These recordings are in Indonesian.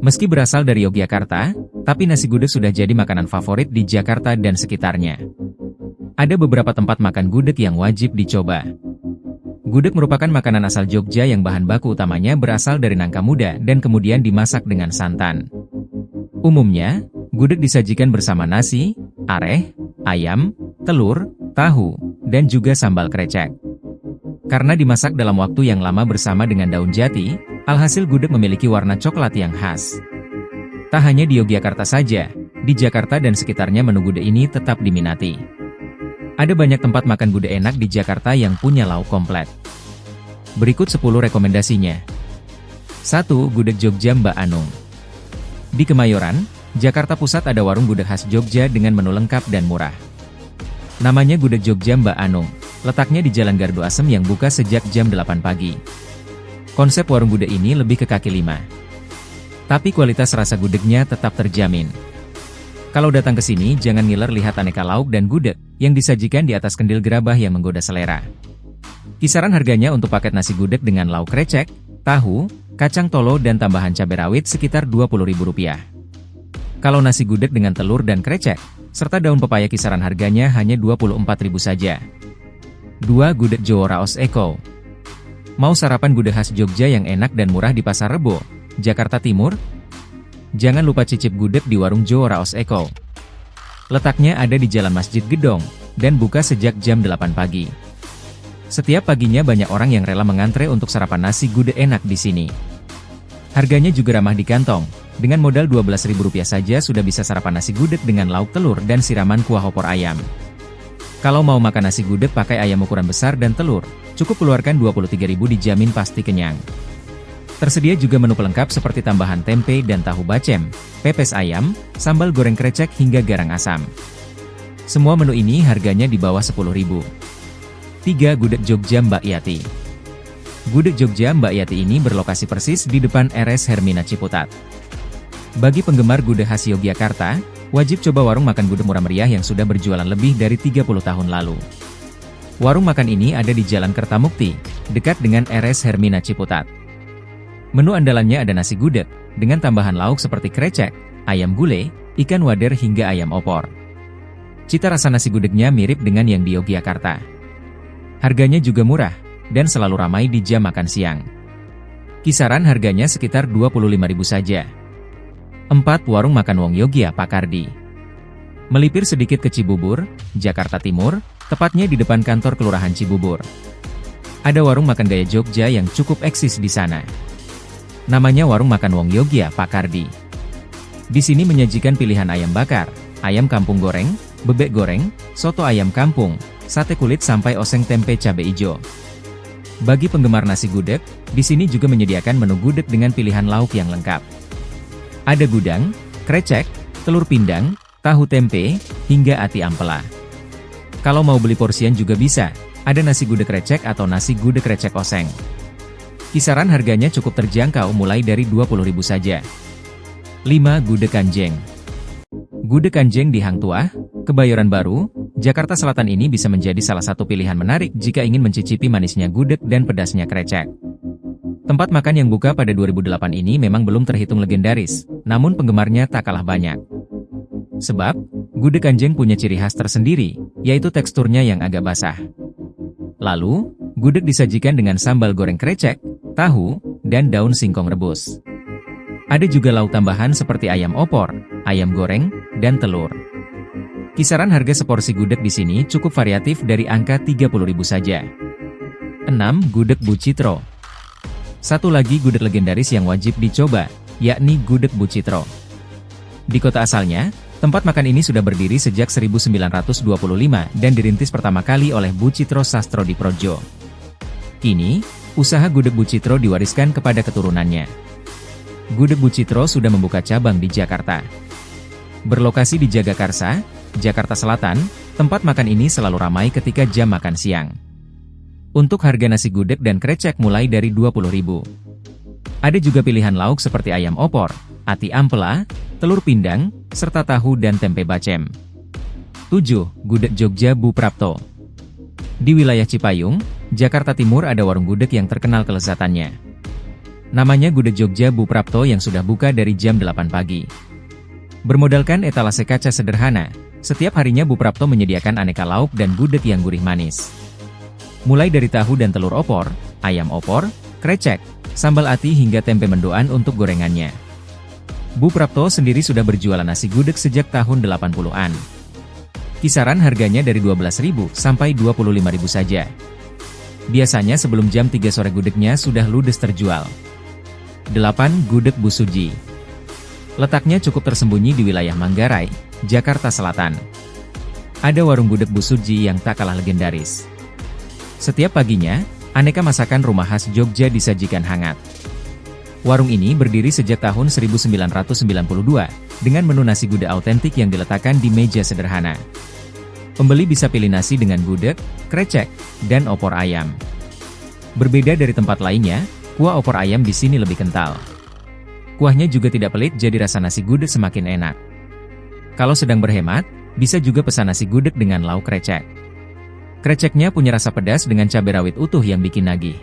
Meski berasal dari Yogyakarta, tapi nasi gudeg sudah jadi makanan favorit di Jakarta dan sekitarnya. Ada beberapa tempat makan gudeg yang wajib dicoba. Gudeg merupakan makanan asal Jogja yang bahan baku utamanya berasal dari nangka muda dan kemudian dimasak dengan santan. Umumnya, gudeg disajikan bersama nasi, areh, ayam, telur, tahu, dan juga sambal krecek. Karena dimasak dalam waktu yang lama bersama dengan daun jati, alhasil gudeg memiliki warna coklat yang khas. Tak hanya di Yogyakarta saja, di Jakarta dan sekitarnya menu gudeg ini tetap diminati. Ada banyak tempat makan gudeg enak di Jakarta yang punya lauk komplit. Berikut 10 rekomendasinya. 1. Gudeg Jogja Mbak Anung. Di Kemayoran, Jakarta Pusat ada warung gudeg khas Jogja dengan menu lengkap dan murah. Namanya Gudeg Jogja Mbak Anung, letaknya di Jalan Gardu Asem yang buka sejak jam 8 pagi. Konsep warung gudeg ini lebih ke kaki lima. Tapi kualitas rasa gudegnya tetap terjamin. Kalau datang ke sini, jangan ngiler lihat aneka lauk dan gudeg yang disajikan di atas kendil gerabah yang menggoda selera. Kisaran harganya untuk paket nasi gudeg dengan lauk krecek, tahu, kacang tolo dan tambahan cabai rawit sekitar Rp20.000. Kalau nasi gudeg dengan telur dan krecek, serta daun pepaya kisaran harganya hanya Rp24.000 saja. 2. Gudeg Jowo Raos Eko. Mau sarapan gudeg khas Jogja yang enak dan murah di Pasar Rebo, Jakarta Timur? Jangan lupa cicip gudeg di warung Jowo Raos Eko. Letaknya ada di Jalan Masjid Gedong, dan buka sejak jam 8 pagi. Setiap paginya banyak orang yang rela mengantre untuk sarapan nasi gudeg enak di sini. Harganya juga ramah di kantong, dengan modal Rp12.000 saja sudah bisa sarapan nasi gudeg dengan lauk telur dan siraman kuah opor ayam. Kalau mau makan nasi gudeg pakai ayam ukuran besar dan telur, cukup keluarkan Rp23.000 dijamin pasti kenyang. Tersedia juga menu pelengkap seperti tambahan tempe dan tahu bacem, pepes ayam, sambal goreng krecek hingga garang asam. Semua menu ini harganya di bawah Rp10.000. 3. Gudeg Jogja Mbak Yati. Gudeg Jogja Mbak Yati ini berlokasi persis di depan RS Hermina Ciputat. Bagi penggemar gudeg khas Yogyakarta, wajib coba warung makan gudeg murah meriah yang sudah berjualan lebih dari 30 tahun lalu. Warung makan ini ada di Jalan Kertamukti, dekat dengan RS Hermina Ciputat. Menu andalannya ada nasi gudeg, dengan tambahan lauk seperti krecek, ayam gulai, ikan wader hingga ayam opor. Cita rasa nasi gudegnya mirip dengan yang di Yogyakarta. Harganya juga murah, dan selalu ramai di jam makan siang. Kisaran harganya sekitar Rp25.000 saja. 4. Warung Makan Wong Yogya Pakardi. Melipir sedikit ke Cibubur, Jakarta Timur, tepatnya di depan kantor Kelurahan Cibubur. Ada warung makan gaya Jogja yang cukup eksis di sana. Namanya Warung Makan Wong Yogya Pakardi. Di sini menyajikan pilihan ayam bakar, ayam kampung goreng, bebek goreng, soto ayam kampung, sate kulit sampai oseng tempe cabai ijo. Bagi penggemar nasi gudeg, di sini juga menyediakan menu gudeg dengan pilihan lauk yang lengkap. Ada gudang, krecek, telur pindang, tahu tempe, hingga ati ampela. Kalau mau beli porsian juga bisa, ada nasi gudeg krecek atau nasi gudeg krecek oseng. Kisaran harganya cukup terjangkau mulai dari Rp20.000 saja. 5. Gudeg Kanjeng. Gudeg Kanjeng di Hang Tuah, Kebayoran Baru, Jakarta Selatan ini bisa menjadi salah satu pilihan menarik jika ingin mencicipi manisnya gudeg dan pedasnya krecek. Tempat makan yang buka pada 2008 ini memang belum terhitung legendaris, namun penggemarnya tak kalah banyak. Sebab, gudeg Kanjeng punya ciri khas tersendiri, yaitu teksturnya yang agak basah. Lalu, gudeg disajikan dengan sambal goreng krecek, tahu, dan daun singkong rebus. Ada juga lauk tambahan seperti ayam opor, ayam goreng, dan telur. Kisaran harga seporsi gudeg di sini cukup variatif dari angka Rp30.000 saja. 6. Gudeg Bu Citro. Satu lagi gudeg legendaris yang wajib dicoba, yakni Gudeg Bu Citro. Di kota asalnya, tempat makan ini sudah berdiri sejak 1925 dan dirintis pertama kali oleh Bu Citro Sastrodiprodjo. Kini, usaha Gudeg Bu Citro diwariskan kepada keturunannya. Gudeg Bu Citro sudah membuka cabang di Jakarta. Berlokasi di Jagakarsa, Jakarta Selatan, tempat makan ini selalu ramai ketika jam makan siang. Untuk harga nasi gudeg dan krecek mulai dari Rp20.000. Ada juga pilihan lauk seperti ayam opor, ati ampela, telur pindang, serta tahu dan tempe bacem. 7. Gudeg Jogja Bu Prapto. Di wilayah Cipayung, Jakarta Timur ada warung gudeg yang terkenal kelezatannya. Namanya Gudeg Jogja Bu Prapto yang sudah buka dari jam 8 pagi. Bermodalkan etalase kaca sederhana, setiap harinya Bu Prapto menyediakan aneka lauk dan gudeg yang gurih manis. Mulai dari tahu dan telur opor, ayam opor, krecek, sambal ati hingga tempe mendoan untuk gorengannya. Bu Prapto sendiri sudah berjualan nasi gudeg sejak tahun 80-an. Kisaran harganya dari 12.000 sampai 25.000 saja. Biasanya sebelum jam 3 sore gudegnya sudah ludes terjual. 8. Gudeg Bu Suji. Letaknya cukup tersembunyi di wilayah Manggarai, Jakarta Selatan. Ada warung gudeg Bu Suji yang tak kalah legendaris. Setiap paginya, aneka masakan rumah khas Jogja disajikan hangat. Warung ini berdiri sejak tahun 1992, dengan menu nasi gudeg autentik yang diletakkan di meja sederhana. Pembeli bisa pilih nasi dengan gudeg, krecek, dan opor ayam. Berbeda dari tempat lainnya, kuah opor ayam di sini lebih kental. Kuahnya juga tidak pelit, jadi rasa nasi gudeg semakin enak. Kalau sedang berhemat, bisa juga pesan nasi gudeg dengan lauk krecek. Kreceknya punya rasa pedas dengan cabai rawit utuh yang bikin nagih.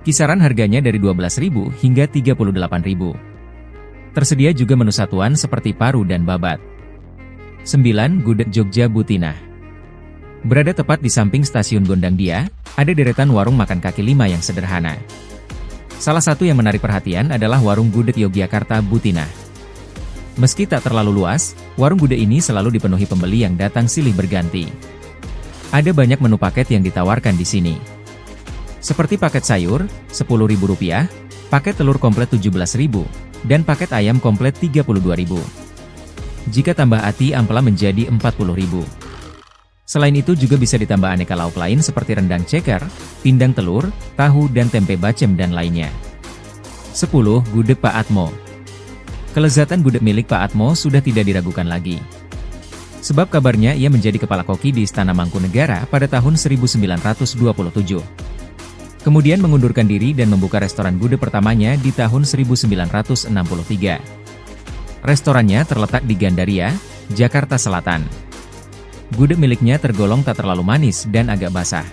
Kisaran harganya dari 12.000 hingga 38.000. Tersedia juga menu satuan seperti paru dan babat. 9. Gudeg Jogja Bu Tinah. Berada tepat di samping stasiun Gondangdia, ada deretan warung makan kaki lima yang sederhana. Salah satu yang menarik perhatian adalah warung gudeg Yogyakarta Bu Tinah. Meski tak terlalu luas, warung gudeg ini selalu dipenuhi pembeli yang datang silih berganti. Ada banyak menu paket yang ditawarkan di sini. Seperti paket sayur, Rp10.000, paket telur komplit Rp17.000, dan paket ayam komplit Rp32.000. Jika tambah ati ampela menjadi Rp40.000. Selain itu juga bisa ditambah aneka lauk lain seperti rendang ceker, pindang telur, tahu dan tempe bacem dan lainnya. 10. Gudeg Pak Atmo. Kelezatan gudeg milik Pak Atmo sudah tidak diragukan lagi. Sebab kabarnya ia menjadi kepala koki di Istana Mangkunegara pada tahun 1927. Kemudian mengundurkan diri dan membuka restoran gudeg pertamanya di tahun 1963. Restorannya terletak di Gandaria, Jakarta Selatan. Gudeg miliknya tergolong tak terlalu manis dan agak basah.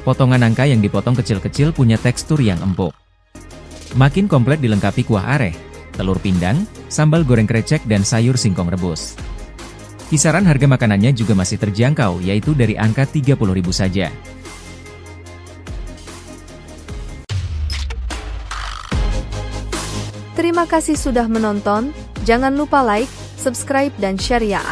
Potongan nangka yang dipotong kecil-kecil punya tekstur yang empuk. Makin komplit dilengkapi kuah areh, telur pindang, sambal goreng krecek dan sayur singkong rebus. Kisaran harga makanannya juga masih terjangkau, yaitu dari angka Rp30.000 saja. Terima kasih sudah menonton, jangan lupa like, subscribe dan share ya.